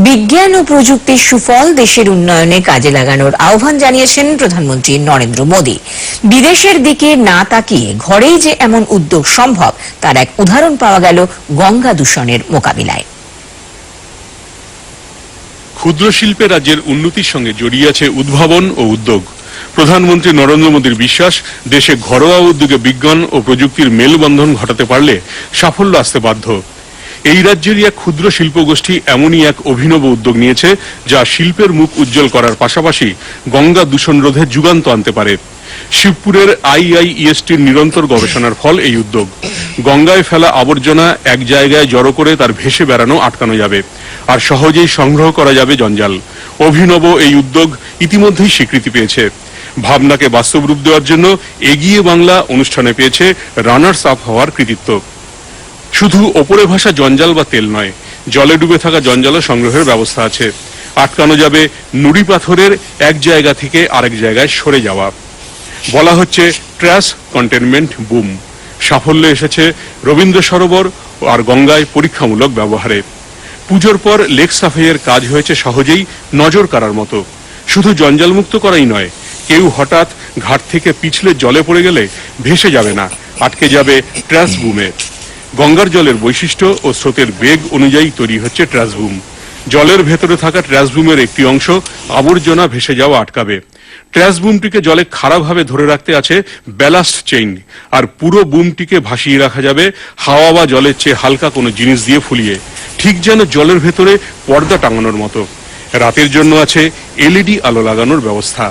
বিজ্ঞান ও প্রযুক্তির সুফল দেশের উন্নয়নে কাজে লাগানোর আহ্বান জানিয়েছেন প্রধানমন্ত্রী নরেন্দ্র মোদী। বিদেশের দিকে না তাকিয়ে ঘরেই যে এমন উদ্যোগ সম্ভব তার এক উদাহরণ পাওয়া গেল গঙ্গা দূষণের মোকাবিলায়। ক্ষুদ্র শিল্পে রাজ্যের উন্নতির সঙ্গে জড়িয়ে আছে উদ্ভাবন ও উদ্যোগ। প্রধানমন্ত্রী নরেন্দ্র মোদীর বিশ্বাস, দেশে ঘরোয়া উদ্যোগে বিজ্ঞান ও প্রযুক্তির মেলবন্ধন ঘটাতে পারলে সাফল্য আসতে বাধ্য। এই রাজ্যেরই এক ক্ষুদ্র শিল্পগোষ্ঠী এমনই এক অভিনব উদ্যোগ নিয়েছে যা শিল্পের মুখ উজ্জ্বল করার পাশাপাশি গঙ্গা দূষণ রোধে যুগান্ত আনতে পারে। শিবপুরের IIESTর নিরন্তর গবেষণার ফল এই উদ্যোগ। গঙ্গায় ফেলা আবর্জনা এক জায়গায় জড়ো করে তার ভেসে বেড়ানো আটকানো যাবে, আর সহজেই সংগ্রহ করা যাবে জঞ্জাল। অভিনব এই উদ্যোগ ইতিমধ্যেই স্বীকৃতি পেয়েছে। ভাবনাকে বাস্তব রূপ দেওয়ার জন্য এগিয়ে বাংলা অনুষ্ঠানে পেয়েছে রানার্স আপ হওয়ার কৃতিত্ব। শুধু ওপরে ভাসা জঞ্জাল বা তেল নয়, জলে ডুবে থাকা জঞ্জালও সংগ্রহের ব্যবস্থা আছে। আটকানো যাবে নুড়ি পাথরের এক জায়গা থেকে আরেক জায়গায় সরে যাওয়া। বলা হচ্ছে ট্র্যাশ কন্টেনমেন্ট বুম। সাফল্য এসেছে রবীন্দ্র সরোবর আর গঙ্গায় পরীক্ষামূলক ব্যবহারে। পুজোর পর লেক সাফাইয়ের কাজ হয়েছে সহজেই নজর কাড়ার মতো। শুধু জঞ্জালমুক্ত করাই নয়, কেউ হঠাৎ ঘাট থেকে পিছলে জলে পড়ে গেলে ভেসে যাবে না, আটকে যাবে ট্র্যাশ বুমে। গঙ্গার জলের বৈশিষ্ট্য ও স্রোতের বেগ অনুযায়ী তৈরি হচ্ছে ট্র্যাশ বুম। জলের ভেতরে থাকা ট্র্যাশ বুমের একটি অংশ আবর্জনা ভেসে যাওয়া আটকাবে। ট্র্যাশ বুমটিকে জলে খাড়াভাবে ধরে রাখতে আছে ব্যালাস্ট চেইন, আর পুরো বুমটিকে ভাসিয়ে রাখা যাবে হাওয়া বা জলের চেয়ে হালকা কোনো জিনিস দিয়ে ফুলিয়ে, ঠিক যেন জলের ভেতরে পর্দা টাঙানোর মতো। রাতের জন্য আছে LED আলো লাগানোর ব্যবস্থা।